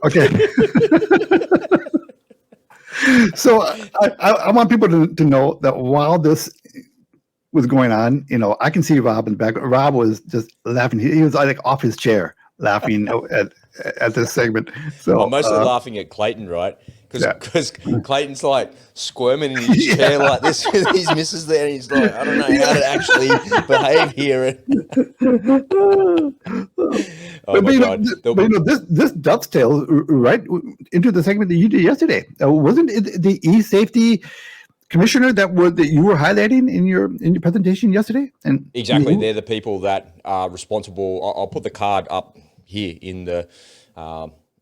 Okay. So I want people to know that while this was going on, I can see Rob in the back. Rob was just laughing. He was like off his chair laughing at this segment. So I'm mostly laughing at Clayton, right? Yeah. Because Clayton's like squirming in his chair like this with his missus there, and he's like, I don't know how to actually behave here. Oh my God. This dovetails right into the segment that you did yesterday. Wasn't it the e-safety commissioner that you were highlighting in your presentation yesterday? And exactly, they're the people that are responsible. I'll put the card up here in the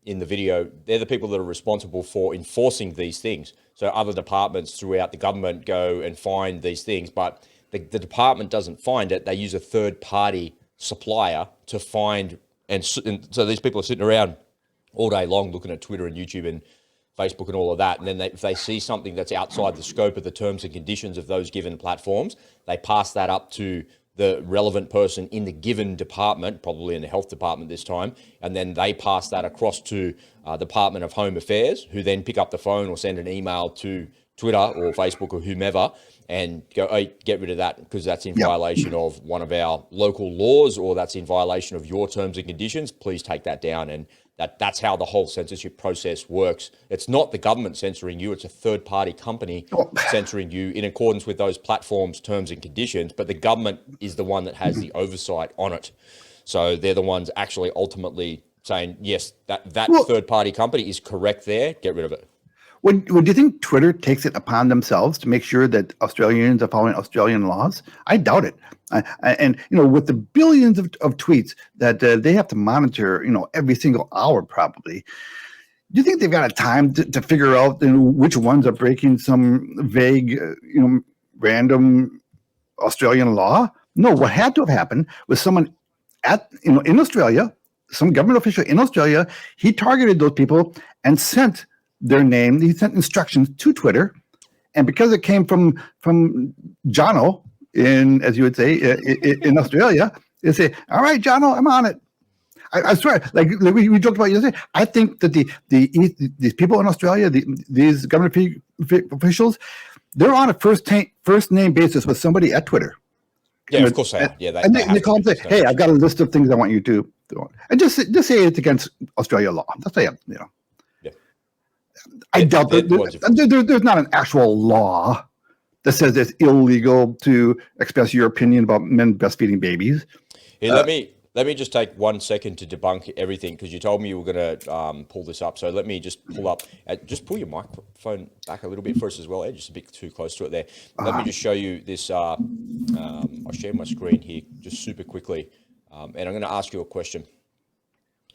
video. They're the people that are responsible for enforcing these things. So other departments throughout the government go and find these things, but the department doesn't find it. They use a third-party supplier to find, and so these people are sitting around all day long looking at Twitter and YouTube and Facebook and all of that, and then if they see something that's outside the scope of the terms and conditions of those given platforms, they pass that up to the relevant person in the given department, probably in the health department this time, and then they pass that across to Department of Home Affairs, who then pick up the phone or send an email to Twitter or Facebook or whomever and go, hey, get rid of that because that's in violation of one of our local laws, or that's in violation of your terms and conditions. Please take that down. And that's how the whole censorship process works. It's not the government censoring you, it's a third-party company censoring you in accordance with those platforms' terms and conditions, but the government is the one that has the oversight on it. So they're the ones actually ultimately saying, yes, that third-party company is correct there, get rid of it. Would you think Twitter takes it upon themselves to make sure that Australians are following Australian laws? I doubt it. And with the billions of tweets that they have to monitor, every single hour probably, do you think they've got a time to figure out which ones are breaking some vague, random Australian law? No, what had to have happened was someone in Australia, some government official in Australia, he targeted those people and sent their name. He sent instructions to Twitter, and because it came from Jono as you would say, in Australia, they say, "All right, Jono, I'm on it." I swear, like we joked about yesterday. I think that these people in Australia, these government officials, they're on a first name basis with somebody at Twitter. Yeah, of course they are. Yeah, they call and say, "Hey, I've got a list of things I want you to do," and just say it's against Australia law. That's say I doubt that there's not an actual law that says it's illegal to express your opinion about men breastfeeding babies. Here, let me just take 1 second to debunk everything, because you told me you were going to pull this up. So let me just pull up. Just pull your microphone back a little bit for us as well, Ed. Just a bit too close to it there. Let me just show you this. I'll share my screen here just super quickly, and I'm going to ask you a question.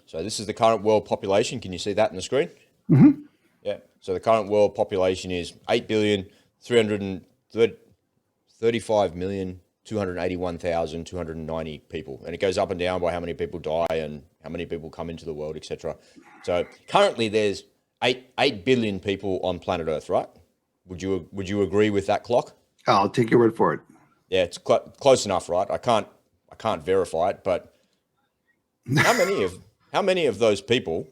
So this is the current world population. Can you see that in the screen? Mm-hmm. Yeah. So the current world population is 8,335,281,290 people. And it goes up and down by how many people die and how many people come into the world, etc. So currently there's 8 billion people on planet Earth, right? Would you agree with that clock? I'll take your word for it. Yeah, it's close enough, right? I can't verify it, but how many of those people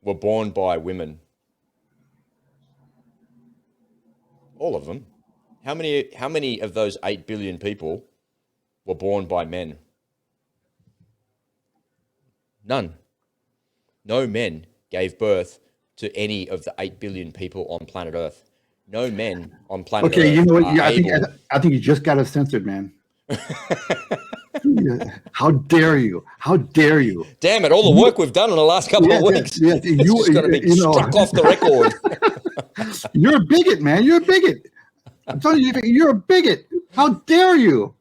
were born by women? All of them. How many of those 8 billion people were born by men? None. No men gave birth to any of the 8 billion people on planet Earth. No men on planet Earth. Okay, you know what? I think you just got us censored, man. How dare you? How dare you? Damn it, all the work we've done in the last couple of weeks. Yes, it's just going to be struck off the record. You're a bigot, man. You're a bigot. I'm telling you, you're a bigot. How dare you?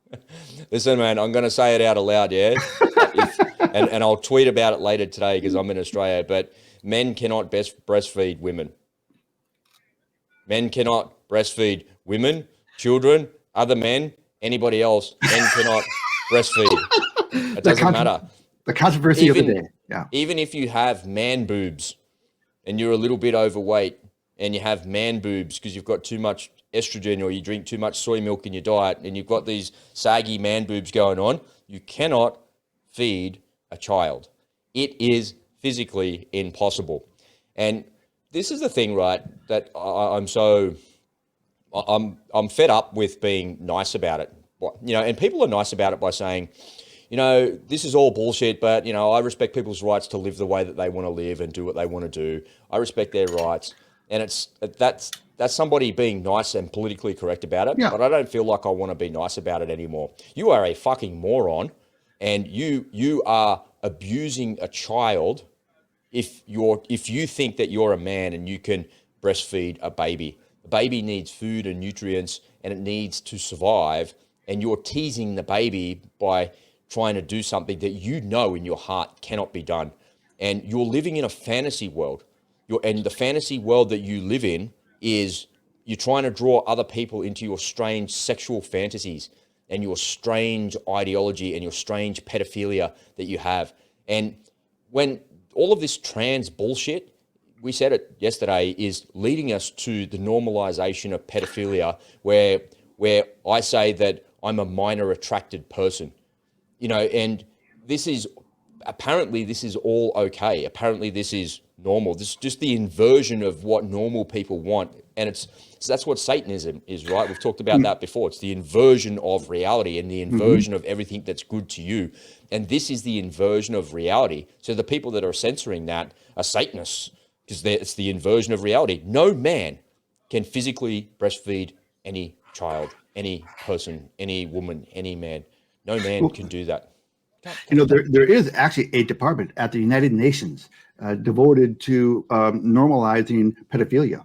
Listen, man, I'm going to say it out aloud, yeah? And I'll tweet about it later today because I'm in Australia, but men cannot breastfeed women. Men cannot breastfeed women, children, other men, anybody else. Men cannot breastfeed. It doesn't matter. The controversy of the day. Yeah. Even if you have man boobs and you're a little bit overweight and you have man boobs because you've got too much estrogen or you drink too much soy milk in your diet and you've got these saggy man boobs going on, you cannot feed a child. It is physically impossible. And this is the thing, right, that I'm fed up with being nice about it. And people are nice about it by saying, this is all bullshit, but, I respect people's rights to live the way that they want to live and do what they want to do. I respect their rights. And that's somebody being nice and politically correct about it. Yeah. But I don't feel like I want to be nice about it anymore. You are a fucking moron, and you are abusing a child if you think that you're a man and you can breastfeed a baby. The baby needs food and nutrients, and it needs to survive. And you're teasing the baby by trying to do something that you know in your heart cannot be done. And you're living in a fantasy world. And the fantasy world that you live in is you're trying to draw other people into your strange sexual fantasies and your strange ideology and your strange pedophilia that you have. And when all of this trans bullshit, we said it yesterday, is leading us to the normalization of pedophilia, where I say that I'm a minor attracted person, and this is all okay. Apparently this is normal. This is just the inversion of what normal people want. And so that's what Satanism is, right? We've talked about that before. It's the inversion of reality and the inversion of everything that's good to you. And this is the inversion of reality. So the people that are censoring that are Satanists, because it's the inversion of reality. No man can physically breastfeed any child, any person, any woman, any man. No man can do that. There is actually a department at the United Nations devoted to normalizing pedophilia.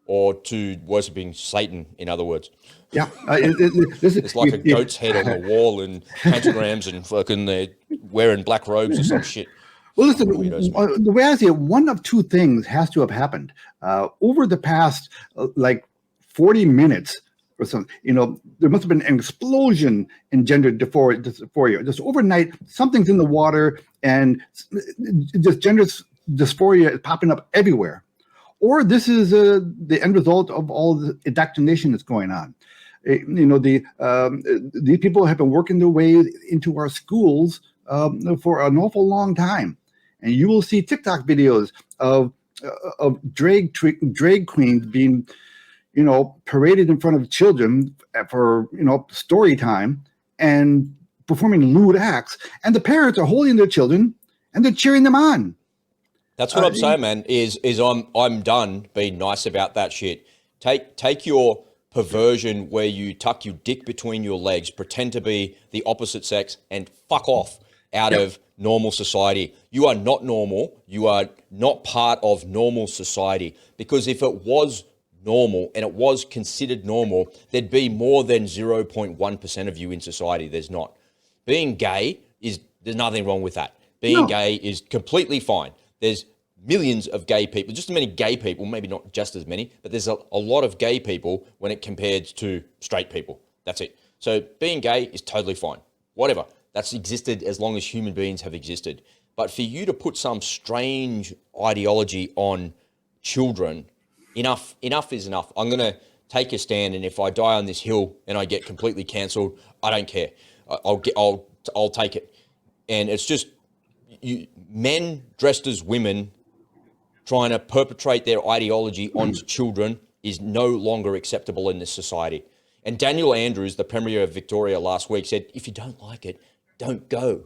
Or to worshipping Satan, in other words. Yeah. It's like a goat's head on the wall and pentagrams and fucking they're wearing black robes or some shit. Well, listen, the way I see it, one of two things has to have happened. Over the past, 40 minutes or something, there must have been an explosion in gender dysphoria. Just overnight, something's in the water and just gender dysphoria is popping up everywhere. Or this is the end result of all the indoctrination that's going on. These people have been working their way into our schools for an awful long time. And you will see TikTok videos of drag queens being, paraded in front of children for, story time and performing lewd acts. And the parents are holding their children and they're cheering them on. That's what I'm saying, man, is I'm done being nice about that shit. Take your perversion where you tuck your dick between your legs, pretend to be the opposite sex, and fuck off out of normal society. You are not normal. You are not part of normal society. Because if it was normal and it was considered normal, there'd be more than 0.1% of you in society. There's not. Being gay there's nothing wrong with that. Being gay is completely fine. There's millions of gay people, just as many gay people, maybe not just as many, but there's a lot of gay people when it compares to straight people. That's it. So being gay is totally fine. Whatever. That's existed as long as human beings have existed. But for you to put some strange ideology on children, enough is enough. I'm going to take a stand, and if I die on this hill and I get completely cancelled, I don't care. I'll take it. And it's just men dressed as women trying to perpetrate their ideology onto children is no longer acceptable in this society. And Daniel Andrews, the Premier of Victoria last week, said, if you don't like it, don't go.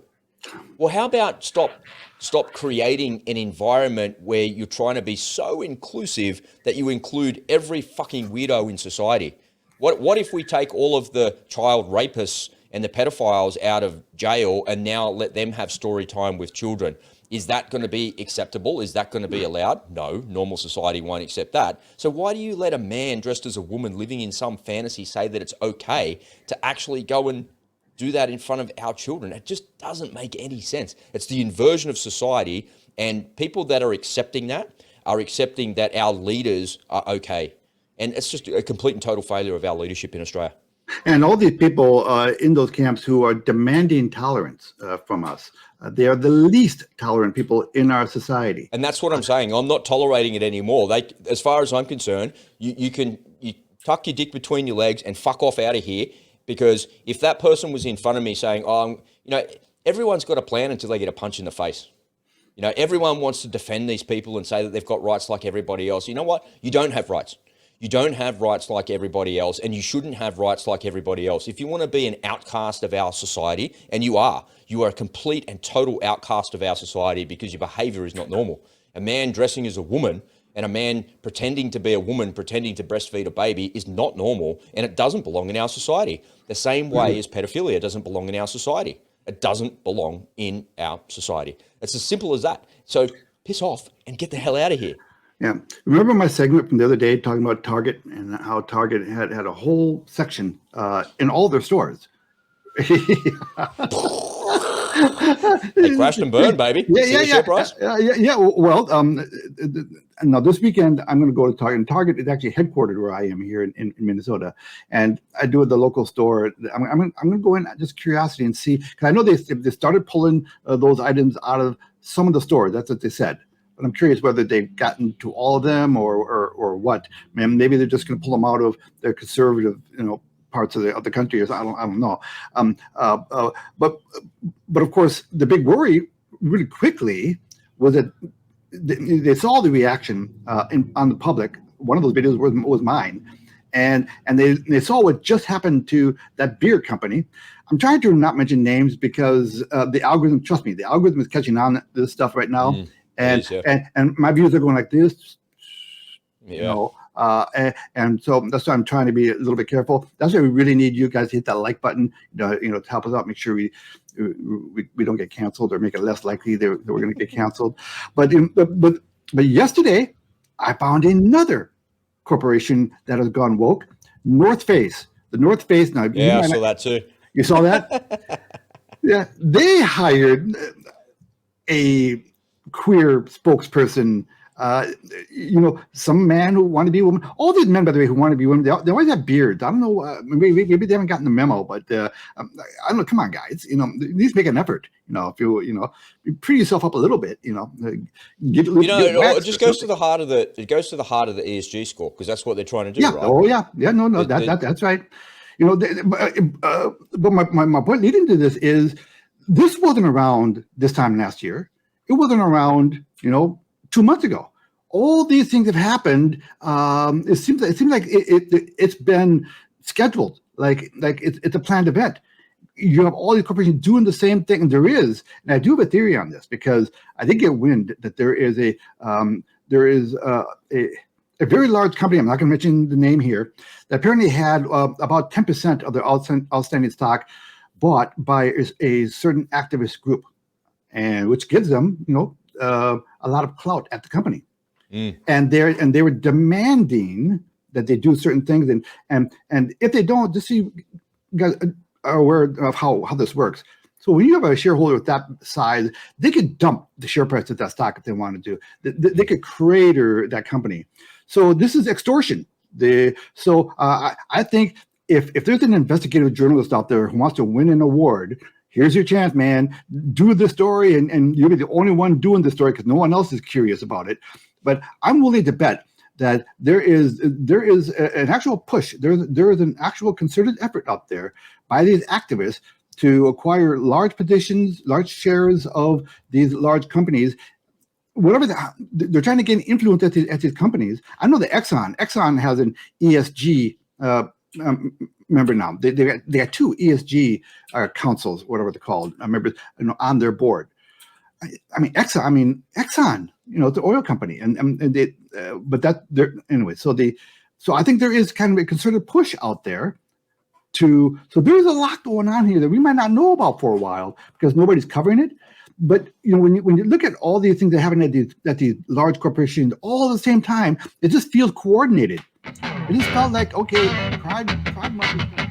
Well, how about stop creating an environment where you're trying to be so inclusive that you include every fucking weirdo in society? What if we take all of the child rapists and the pedophiles out of jail and now let them have story time with children? Is that going to be acceptable? Is that going to be allowed? No, normal society won't accept that. So why do you let a man dressed as a woman living in some fantasy say that it's okay to actually go and do that in front of our children? It just doesn't make any sense. It's the inversion of society, and people that are accepting that are accepting that our leaders are okay. And it's just a complete and total failure of our leadership in Australia. And all these people in those camps who are demanding tolerance from us, they are the least tolerant people in our society. And that's what I'm saying. I'm not tolerating it anymore. As far as I'm concerned, you tuck your dick between your legs and fuck off out of here. Because if that person was in front of me saying, everyone's got a plan until they get a punch in the face. You know, everyone wants to defend these people and say that they've got rights like everybody else. You know what? You don't have rights. You don't have rights like everybody else, and you shouldn't have rights like everybody else. If you want to be an outcast of our society, and you are a complete and total outcast of our society because your behavior is not normal. A man dressing as a woman and a man pretending to be a woman, pretending to breastfeed a baby is not normal, and it doesn't belong in our society. The same way as pedophilia doesn't belong in our society. It doesn't belong in our society. It's as simple as that. So piss off and get the hell out of here. Yeah. Remember my segment from the other day talking about Target and how Target had a whole section in all their stores. They crashed and burned, baby. Yeah. Well, now this weekend I'm going to go to Target. And Target is actually headquartered where I am here in Minnesota, and I do at the local store. I'm going to go in just curiosity and see, because I know they started pulling those items out of some of the stores. That's what they said. But I'm curious whether they've gotten to all of them or what. Man, maybe they're just going to pull them out of their conservative, parts of the country. Or I don't know. But of course, the big worry really quickly was that they saw the reaction on the public. One of those videos was mine, and they saw what just happened to that beer company. I'm trying to not mention names because the algorithm. Trust me, the algorithm is catching on to this stuff right now. And my views are going like this, and so that's why I'm trying to be a little bit careful. That's why we really need you guys to hit that like button, to help us out, make sure we don't get canceled or make it less likely that we're going to get canceled. But yesterday, I found another corporation that has gone woke, North Face. The North Face. Now, I saw that too. You saw that? Yeah, they hired a queer spokesperson, some man who wanted to be a woman. All these men, by the way, who want to be women, they always have beards. I don't know, maybe they haven't gotten the memo, but I don't know. Come on, guys, at least make an effort. If you pretty yourself up a little bit, it just goes to the heart of the ESG score, because that's what they're trying to do. Yeah. Right? Oh yeah. Yeah. No. That's right. But my point leading to this is this wasn't around this time last year. It wasn't around, 2 months ago. All these things have happened. It seems like it's been scheduled, like it's a planned event. You have all these corporations doing the same thing, and I do have a theory on this, because I did get wind that there is a very large company. I'm not going to mention the name here. That apparently had about 10% of their outstanding stock bought by a certain activist group, and which gives them, a lot of clout at the company. And they were demanding that they do certain things, and if they don't, just so you guys are aware of how this works. So when you have a shareholder with that size, they could dump the share price of that stock if they wanted to. They could crater that company. So this is extortion. I think if there's an investigative journalist out there who wants to win an award, here's your chance, man. Do this story, and you'll be the only one doing this story because no one else is curious about it. But I'm willing to bet that there is an actual push. There is an actual concerted effort out there by these activists to acquire large positions, large shares of these large companies. Whatever they're trying to gain influence at these companies. I know that Exxon has an ESG member now. They got two ESG councils, whatever they're called, members, on their board. I mean Exxon, it's an oil company, but that they're anyway. So I think there is kind of a concerted push out there so there's a lot going on here that we might not know about for a while because nobody's covering it. But when you look at all these things that happen at these large corporations all at the same time, it just feels coordinated. It just felt like, okay, Pride Month.